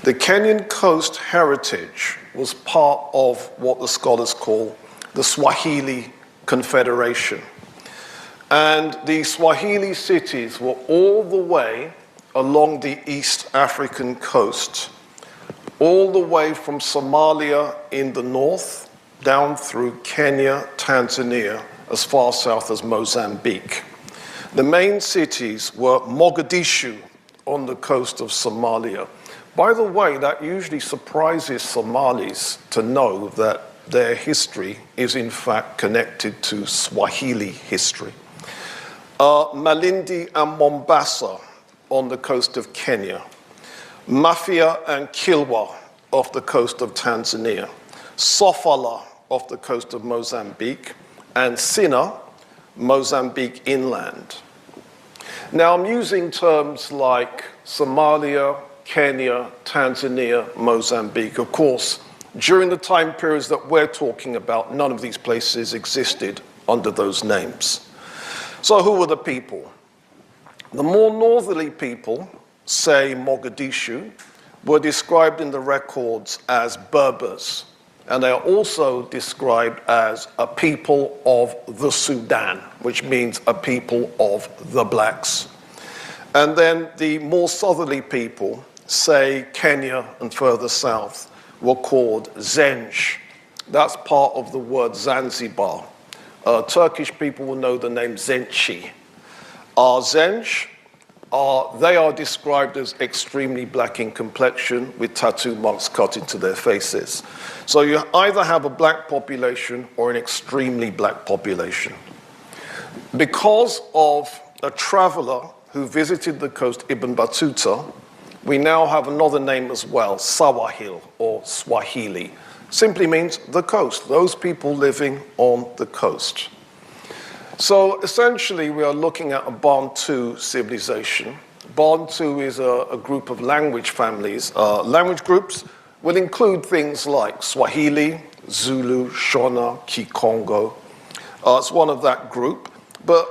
The Kenyan coast heritage was part of what the scholars call the Swahili Confederation. And the Swahili cities were all the way along the East African coast, all the way from Somalia in the north, down through Kenya, Tanzania, as far south as Mozambique. The main cities were Mogadishu on the coast of Somalia. By the way, that usually surprises Somalis to know that their history is in fact connected to Swahili history. Malindi and Mombasa on the coast of Kenya. Mafia and Kilwa off the coast of Tanzania. Sofala off the coast of Mozambique. And Sina, Mozambique inland. Now I'm using terms like Somalia, Kenya, Tanzania, Mozambique. Of course, during the time periods that we're talking about, none of these places existed under those names. So who were the people? The more northerly people, say Mogadishu, were described in the records as Berbers, and they are also described as a people of the Sudan, which means a people of the blacks. And then the more southerly people, say Kenya and further south, were called Zenj. That's part of the word Zanzibar. Turkish people will know the name Zenci. Zenj, they are described as extremely black in complexion with tattoo marks cut into their faces. So you either have a black population or an extremely black population. Because of a traveler who visited the coast, Ibn Battuta, we now have another name as well, Sawahil or Swahili. Simply means the coast, those people living on the coast. So essentially we are looking at a Bantu civilization. Bantu is a group of language families. Language groups will include things like Swahili, Zulu, Shona, Kikongo. It's one of that group. But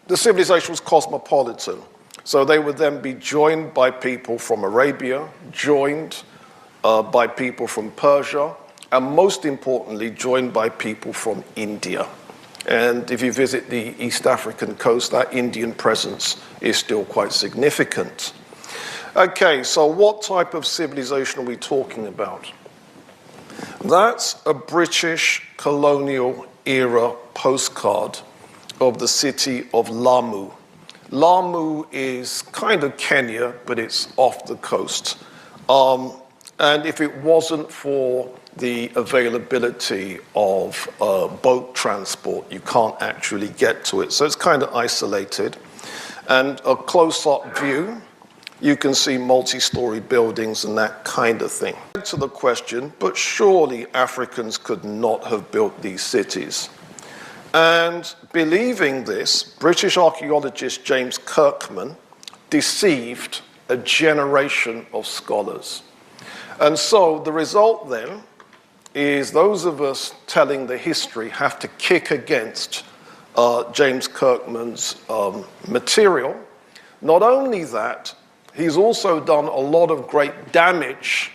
the civilization was cosmopolitan. So they would then be joined by people from Arabia, joined by people from Persia, and most importantly, joined by people from India. And if you visit the East African coast, that Indian presence is still quite significant. Okay, so what type of civilization are we talking about? That's a British colonial era postcard of the city of Lamu. Lamu is kind of Kenya, but it's off the coast. And if it wasn't for the availability of boat transport, you can't actually get to it. So it's kind of isolated. And a close-up view, you can see multi-story buildings and that kind of thing. To the question, but surely Africans could not have built these cities. And believing this, British archaeologist James Kirkman deceived a generation of scholars. And so the result then is those of us telling the history have to kick against James Kirkman's material. Not only that, he's also done a lot of great damage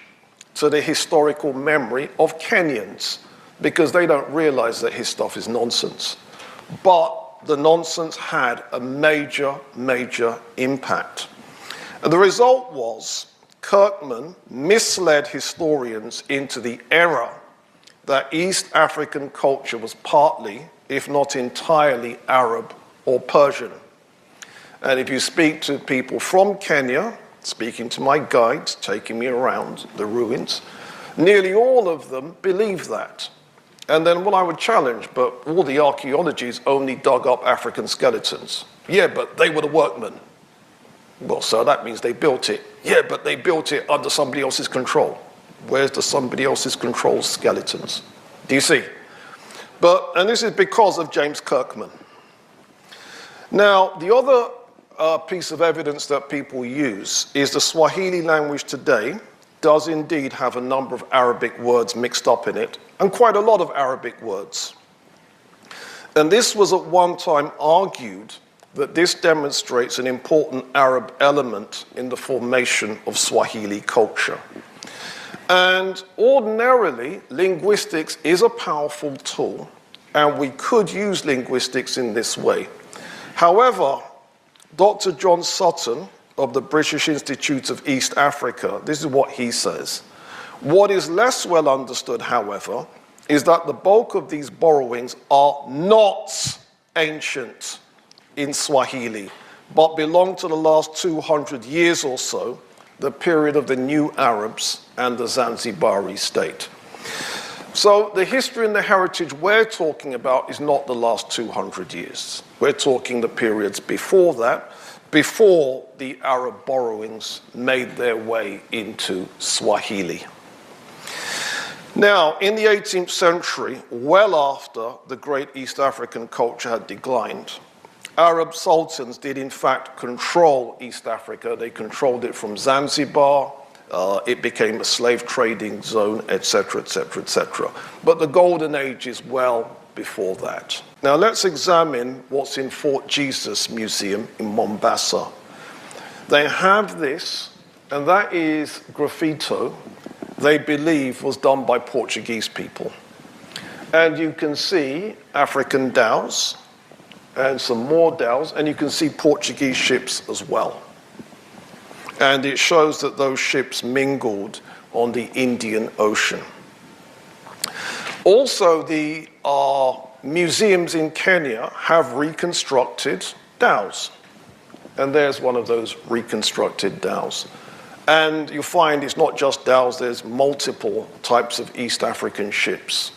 to the historical memory of Kenyans because they don't realize that his stuff is nonsense. But the nonsense had a major, major impact. And the result was Kirkman misled historians into the error that East African culture was partly, if not entirely, Arab or Persian. And if you speak to people from Kenya, speaking to my guides, taking me around the ruins, nearly all of them believe that. And then what I would challenge, but all the archaeologies only dug up African skeletons. Yeah, but they were the workmen. Well, so that means they built it. Yeah, but they built it under somebody else's control. Where's the somebody else's control skeletons? Do you see? And this is because of James Kirkman. Now, the other piece of evidence that people use is the Swahili language today does indeed have a number of Arabic words mixed up in it, and quite a lot of Arabic words. And this was at one time argued that this demonstrates an important Arab element in the formation of Swahili culture. And ordinarily, linguistics is a powerful tool, and we could use linguistics in this way. However, Dr. John Sutton of the British Institute of East Africa, this is what he says. What is less well understood, however, is that the bulk of these borrowings are not ancient in Swahili, but belong to the last 200 years or so, the period of the new Arabs and the Zanzibari state. So the history and the heritage we're talking about is not the last 200 years. We're talking the periods before that, before the Arab borrowings made their way into Swahili. Now, in the 18th century, well after the great East African culture had declined, Arab sultans did in fact control East Africa. They controlled it from Zanzibar. It became a slave trading zone, etc., etc., etc. But the golden age is well before that. Now let's examine what's in Fort Jesus Museum in Mombasa. They have this, and that is graffito they believe was done by Portuguese people. And you can see African dhows and some more dhows, and you can see Portuguese ships as well. And it shows that those ships mingled on the Indian Ocean. Also, the museums in Kenya have reconstructed dhows. And there's one of those reconstructed dhows. And you find it's not just dhows, there's multiple types of East African ships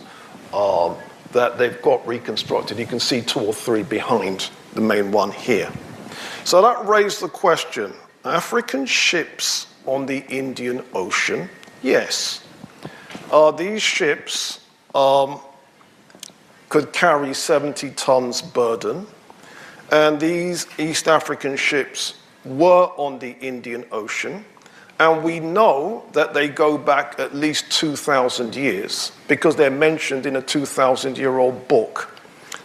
that they've got reconstructed. You can see 2 or 3 behind the main one here. So that raised the question, African ships on the Indian Ocean? Yes. These ships could carry 70 tons burden, and these East African ships were on the Indian Ocean. And we know that they go back at least 2,000 years because they're mentioned in a 2,000-year-old book.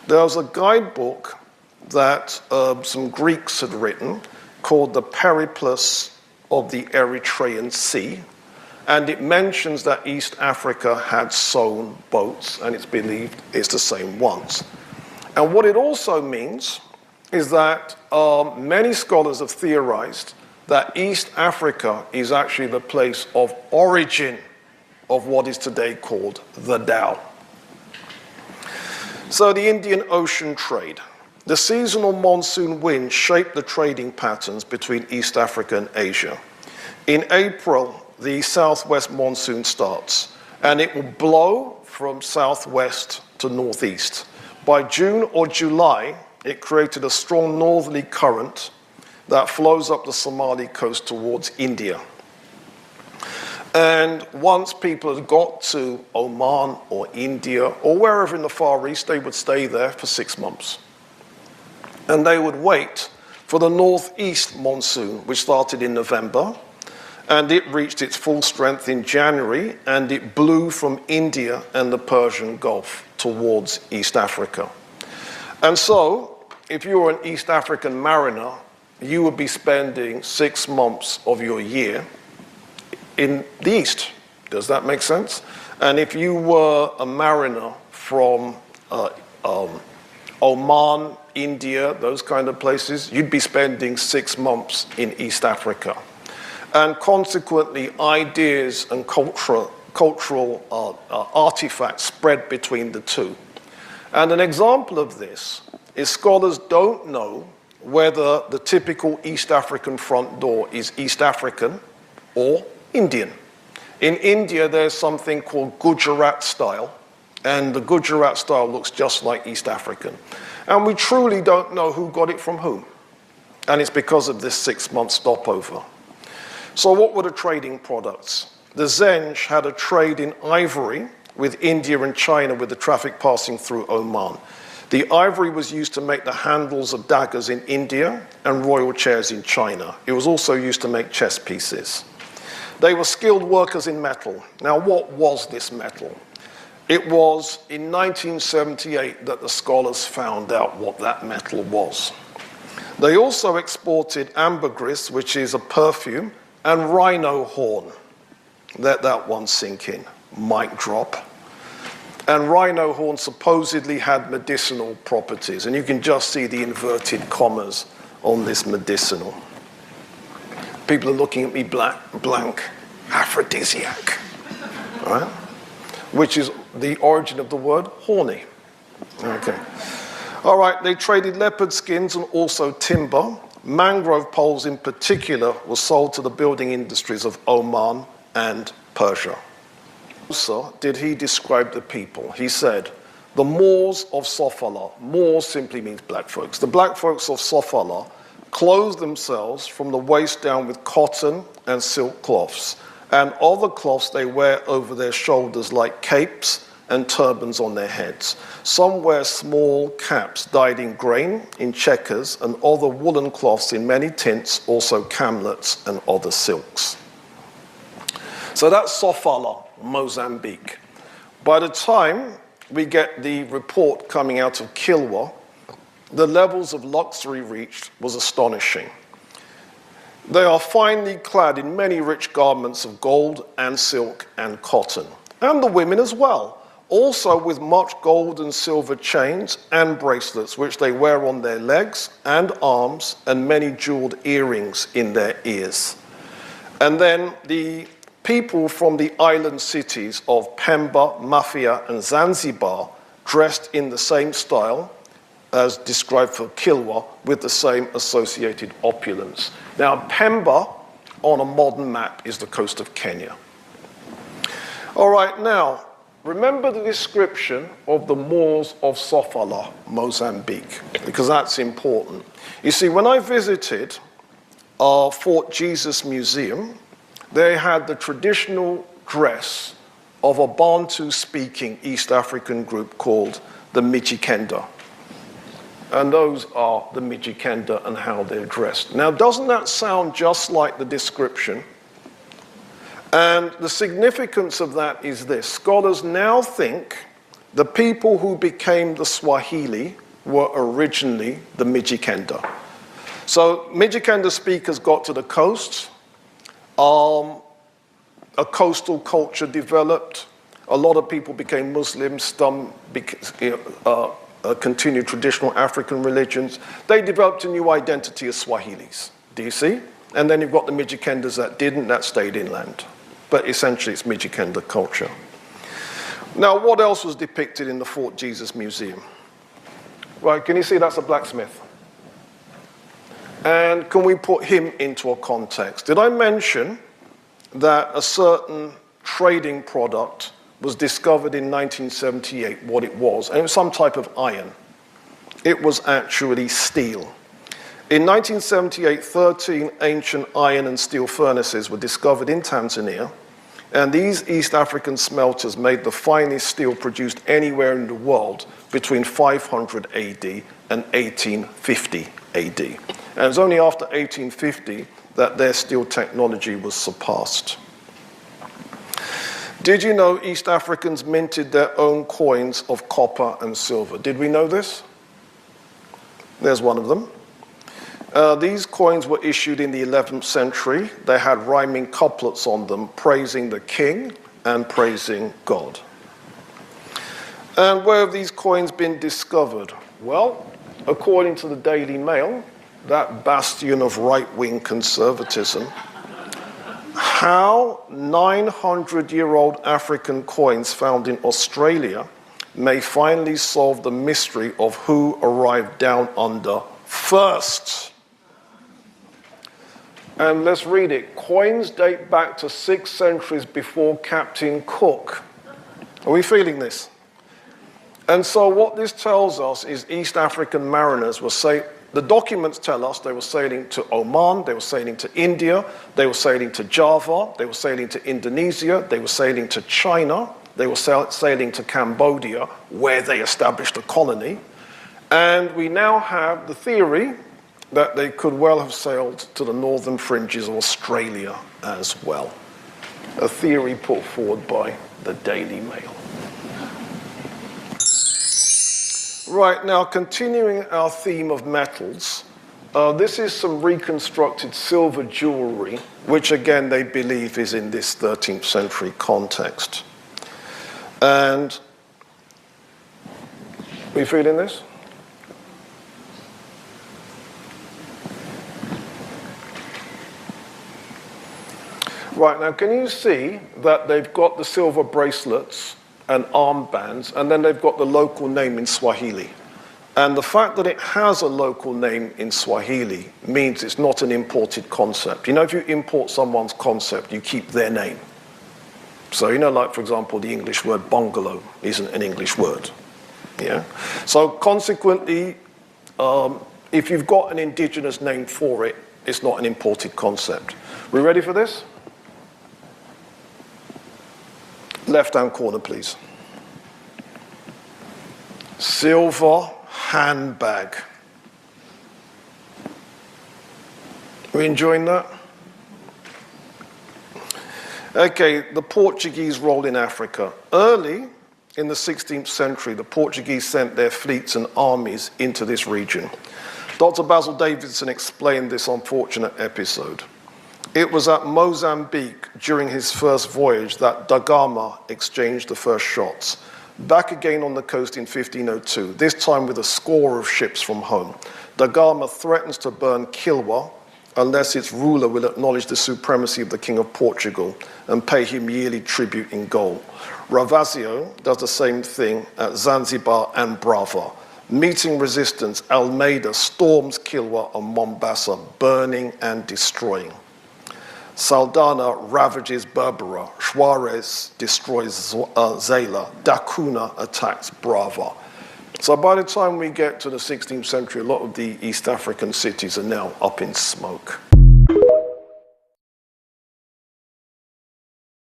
There was a guidebook that some Greeks had written called The Periplus of the Eritrean Sea, and it mentions that East Africa had sewn boats, and it's believed it's the same ones. And what it also means is that many scholars have theorized that East Africa is actually the place of origin of what is today called the Tao. So the Indian Ocean trade. The seasonal monsoon winds shape the trading patterns between East Africa and Asia. In April, the southwest monsoon starts, and it will blow from southwest to northeast. By June or July, it created a strong northerly current that flows up the Somali coast towards India. And once people had got to Oman or India or wherever in the Far East, they would stay there for 6 months. And they would wait for the northeast monsoon, which started in November, and it reached its full strength in January, and it blew from India and the Persian Gulf towards East Africa. And so, if you were an East African mariner, you would be spending 6 months of your year in the East. Does that make sense? And if you were a mariner from Oman, India, those kind of places, you'd be spending 6 months in East Africa. And consequently, ideas and cultural artifacts spread between the two. And an example of this is scholars don't know whether the typical East African front door is East African or Indian. In India, there's something called Gujarat style, and the Gujarat style looks just like East African. And we truly don't know who got it from whom. And it's because of this 6-month stopover. So what were the trading products? The Zenj had a trade in ivory with India and China, with the traffic passing through Oman. The ivory was used to make the handles of daggers in India and royal chairs in China. It was also used to make chess pieces. They were skilled workers in metal. Now, what was this metal? It was in 1978 that the scholars found out what that metal was. They also exported ambergris, which is a perfume, and rhino horn. Let that one sink in. Mic drop. And rhino horn supposedly had medicinal properties, and you can just see the inverted commas on this medicinal. People are looking at me blank. Aphrodisiac, right? Which is the origin of the word horny. Okay. All right, they traded leopard skins and also timber. Mangrove poles in particular were sold to the building industries of Oman and Persia. Also, did he describe the people? He said, the Moors of Sofala, Moors simply means black folks. The black folks of Sofala clothed themselves from the waist down with cotton and silk cloths, and other cloths they wear over their shoulders like capes and turbans on their heads. Some wear small caps dyed in grain, in checkers, and other woolen cloths in many tints, also camlets and other silks. So that's Sofala, Mozambique. By the time we get the report coming out of Kilwa, the levels of luxury reached was astonishing. They are finely clad in many rich garments of gold and silk and cotton, and the women as well, also with much gold and silver chains and bracelets, which they wear on their legs and arms, and many jeweled earrings in their ears. And then the people from the island cities of Pemba, Mafia, and Zanzibar dressed in the same style as described for Kilwa, with the same associated opulence. Now, Pemba, on a modern map, is the coast of Kenya. All right, now, remember the description of the Moors of Sofala, Mozambique, because that's important. You see, when I visited our Fort Jesus Museum, they had the traditional dress of a Bantu-speaking East African group called the Mijikenda. And those are the Mijikenda and how they're dressed. Now, doesn't that sound just like the description? And the significance of that is this. Scholars now think the people who became the Swahili were originally the Mijikenda. So Mijikenda speakers got to the coast. A coastal culture developed. A lot of people became Muslims. Some continued traditional African religions. They developed a new identity as Swahilis. Do you see? And then you've got the Mijikendas that didn't, that stayed inland. But essentially it's Mijikenda culture. Now, what else was depicted in the Fort Jesus Museum? Right, can you see that's a blacksmith? And can we put him into a context? Did I mention that a certain trading product was discovered in 1978, what it was, and it was some type of iron. It was actually steel. In 1978, 13 ancient iron and steel furnaces were discovered in Tanzania, and these East African smelters made the finest steel produced anywhere in the world between 500 AD and 1850 AD. And it was only after 1850 that their steel technology was surpassed. Did you know East Africans minted their own coins of copper and silver? Did we know this? There's one of them. These coins were issued in the 11th century. They had rhyming couplets on them, praising the king and praising God. And where have these coins been discovered? Well, according to the Daily Mail, that bastion of right-wing conservatism, how 900-year-old African coins found in Australia may finally solve the mystery of who arrived down under first. And let's read it. Coins date back to 6 centuries before Captain Cook. Are we feeling this? And so what this tells us is East African mariners were the documents tell us they were sailing to Oman, they were sailing to India, they were sailing to Java, they were sailing to Indonesia, they were sailing to China, they were sailing to Cambodia, where they established a colony. And we now have the theory that they could well have sailed to the northern fringes of Australia as well. A theory put forward by the Daily Mail. Right, now continuing our theme of metals, This is some reconstructed silver jewelry, which again they believe is in this 13th century context. And are you feeling this? Right, now can you see that they've got the silver bracelets and armbands, and then they've got the local name in Swahili. And the fact that it has a local name in Swahili means it's not an imported concept. You know, if you import someone's concept, you keep their name. So, you know, like, for example, the English word bungalow isn't an English word. Yeah? So, consequently, if you've got an indigenous name for it, it's not an imported concept. We ready for this? Left-hand corner, please. Silver handbag. We enjoying that? Okay, the Portuguese role in Africa. Early in the 16th century, the Portuguese sent their fleets and armies into this region. Dr. Basil Davidson explained this unfortunate episode. It was at Mozambique during his first voyage that da Gama exchanged the first shots. Back again on the coast in 1502, this time with a score of ships from home. Da Gama threatens to burn Kilwa unless its ruler will acknowledge the supremacy of the King of Portugal and pay him yearly tribute in gold. Ravazio does the same thing at Zanzibar and Brava. Meeting resistance, Almeida storms Kilwa and Mombasa, burning and destroying. Saldanha ravages Berbera, Juarez destroys Zela, Da Cunha attacks Brava. So by the time we get to the 16th century, a lot of the East African cities are now up in smoke.